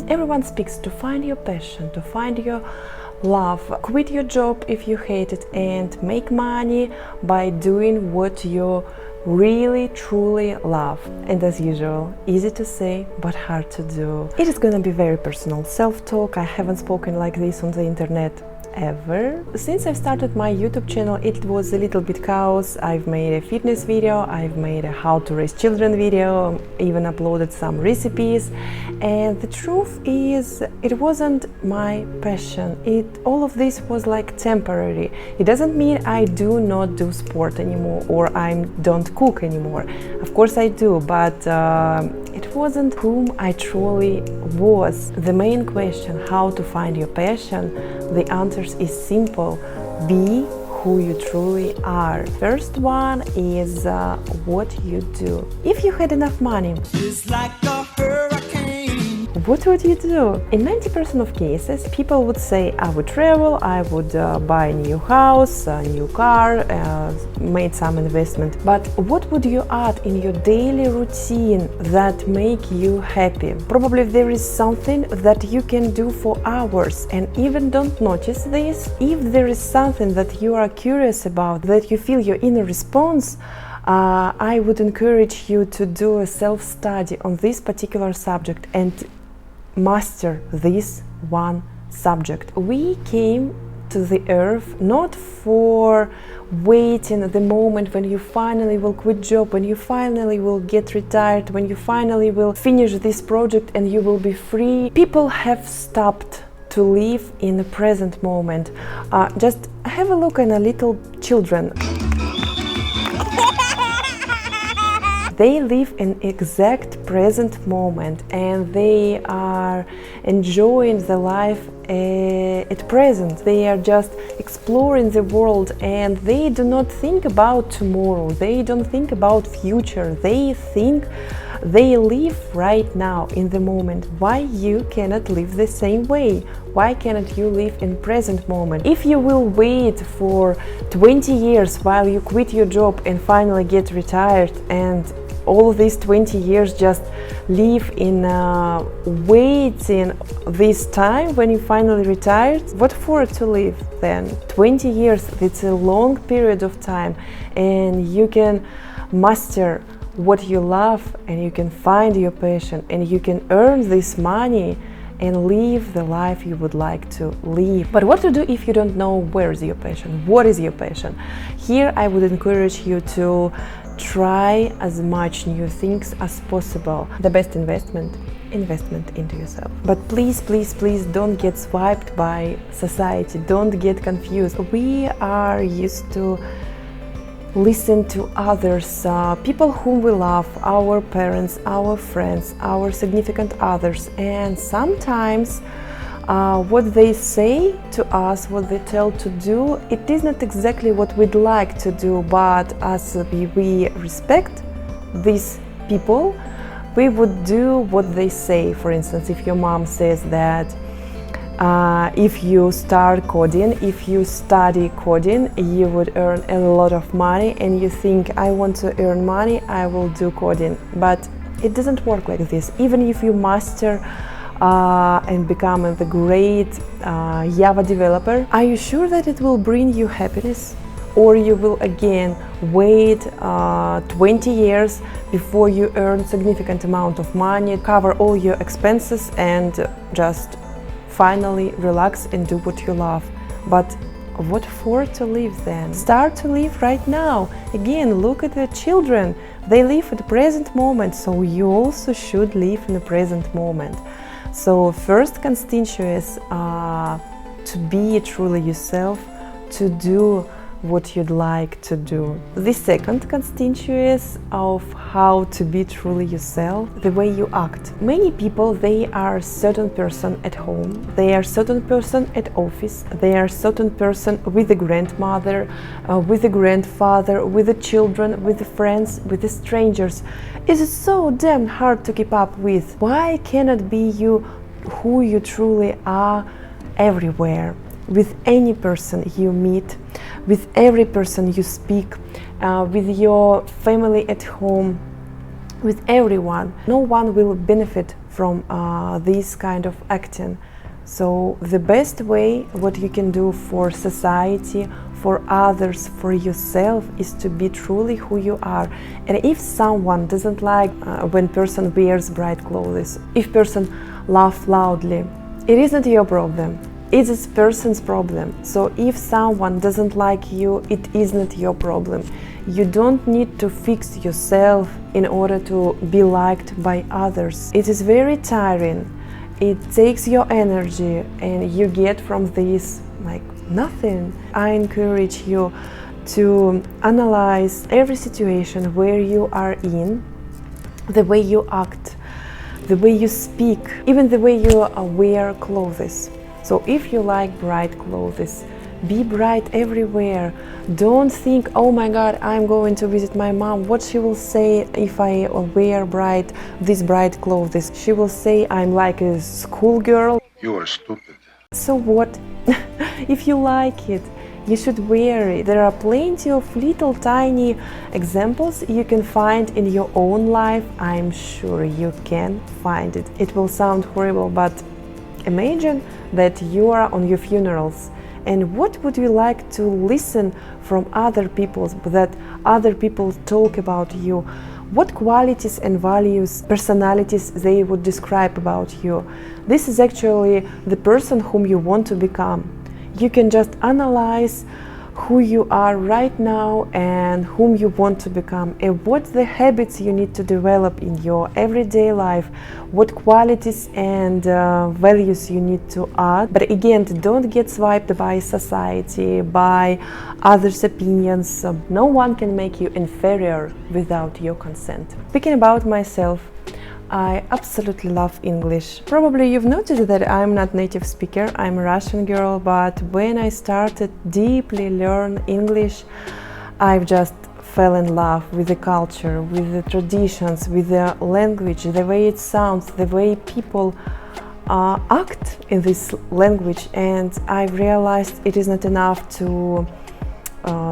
Everyone speaks to find your passion, to find your love, quit your job if you hate it, and make money by doing what you really truly love. And as usual, easy to say but hard to do. It is gonna be very personal self-talk. I haven't spoken like this on the internet ever. Since I've started my YouTube channel, it was a little bit chaos. I've made a fitness video, I've made a how to raise children video, even uploaded some recipes, and the truth is it wasn't my passion. All of this was like temporary. It doesn't mean I do not do sport anymore or I don't cook anymore. Of course I do, but it wasn't whom I truly was. The main question, how to find your passion, the answer is simple: be who you truly are. First one is what you do. If you had enough money, it's like a hurricane. What would you do? In 90% of cases, people would say, I would travel, I would buy a new house, a new car, made some investment. But what would you add in your daily routine that make you happy? Probably there is something that you can do for hours and even don't notice this. If there is something that you are curious about, that you feel your inner response, I would encourage you to do a self-study on this particular subject and master this one subject. We came to the earth not for waiting the moment when you finally will quit job, when you finally will get retired, when you finally will finish this project and you will be free. People have stopped to live in the present moment. Just have a look at the little children. They live in exact present moment and they are enjoying the life at present. They are just exploring the world and they do not think about tomorrow. They don't think about future. They live right now in the moment. Why you cannot live the same way? Why cannot you live in present moment? If you will wait for 20 years while you quit your job and finally get retired, and all these 20 years just live in waiting this time when you finally retired, what for to live then? 20 years, it's a long period of time, and you can master what you love and you can find your passion and you can earn this money and live the life you would like to live. But what to do if you don't know where is your passion? What is your passion? Here I would encourage you to try as much new things as possible. The best investment into yourself. But please, please, please don't get swiped by society. Don't get confused. We are used to listen to others, people whom we love, our parents, our friends, our significant others, and sometimes what they say to us, what they tell to do, it is not exactly what we'd like to do, but as we respect these people, we would do what they say. For instance, if your mom says that if you start coding, if you study coding, you would earn a lot of money, and you think, I want to earn money, I will do coding. But it doesn't work like this. Even if you master and become the great Java developer, are you sure that it will bring you happiness? Or you will again wait 20 years before you earn significant amount of money, cover all your expenses, and just finally relax and do what you love. But what for to live then? Start to live right now. Again, look at the children. They live at the present moment, so you also should live in the present moment. So first constituent is to be truly yourself, to do what you'd like to do. The second constituent is of how to be truly yourself, the way you act. Many people, they are a certain person at home, they are a certain person at office, they are a certain person with the grandmother, with the grandfather, with the children, with the friends, with the strangers. It is so damn hard to keep up with. Why cannot be you who you truly are everywhere? With any person you meet, with every person you speak, with your family at home, with everyone. No one will benefit from this kind of acting. So the best way what you can do for society, for others, for yourself, is to be truly who you are. And if someone doesn't like when person wears bright clothes, if person laughs loudly, it isn't your problem. It's this person's problem. So if someone doesn't like you, it isn't your problem. You don't need to fix yourself in order to be liked by others. It is very tiring. It takes your energy and you get from this like nothing. I encourage you to analyze every situation where you are in, the way you act, the way you speak, even the way you wear clothes. So if you like bright clothes, be bright everywhere. Don't think, oh my God, I'm going to visit my mom. What she will say if I wear these bright clothes? She will say I'm like a schoolgirl. You are stupid. So what? If you like it, you should wear it. There are plenty of little tiny examples you can find in your own life. I'm sure you can find it. It will sound horrible, but imagine that you are on your funerals. And what would you like to listen from other people, that other people talk about you? What qualities and values, personalities they would describe about you? This is actually the person whom you want to become. You can just analyze who you are right now and whom you want to become, and what the habits you need to develop in your everyday life, what qualities and values you need to add. But again, don't get swiped by society, by others' opinions. No one can make you inferior without your consent. Speaking about myself, I absolutely love English. Probably you've noticed that I'm not native speaker, I'm a Russian girl, but when I started deeply learn English, I've just fell in love with the culture, with the traditions, with the language, the way it sounds, the way people act in this language. And I realized it is not enough to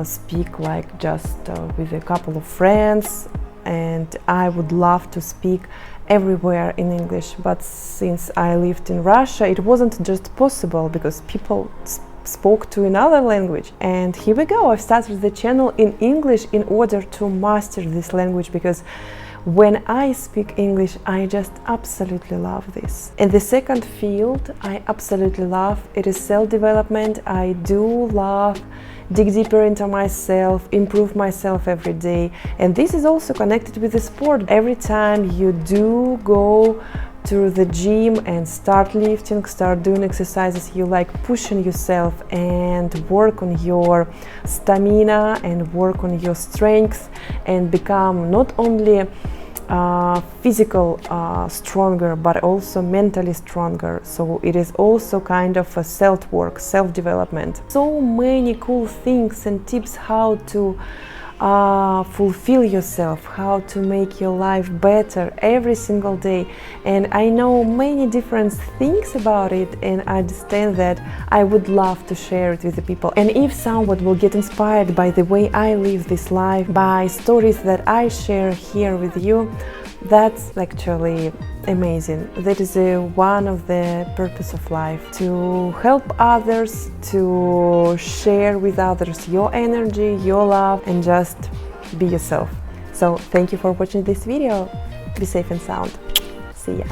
speak like just with a couple of friends, and I would love to speak everywhere in English, but since I lived in Russia, it wasn't just possible because people spoke to another language. And here we go, I've started the channel in English in order to master this language, because when I speak English, I just absolutely love this. And the second field I absolutely love, it is self-development. I do love dig deeper into myself, improve myself every day. And this is also connected with the sport. Every time you do go to the gym and start lifting, start doing exercises, you like pushing yourself and work on your stamina and work on your strength and become not only physical stronger, but also mentally stronger. So it is also kind of a self-work, self-development. So many cool things and tips how to fulfill yourself, how to make your life better every single day. And I know many different things about it, and I understand that I would love to share it with the people. And if someone will get inspired by the way I live this life, by stories that I share here with you, that's actually amazing. That is one of the purpose of life, to help others, to share with others your energy, your love, and just be yourself. So thank you for watching this video. Be safe and sound. See ya.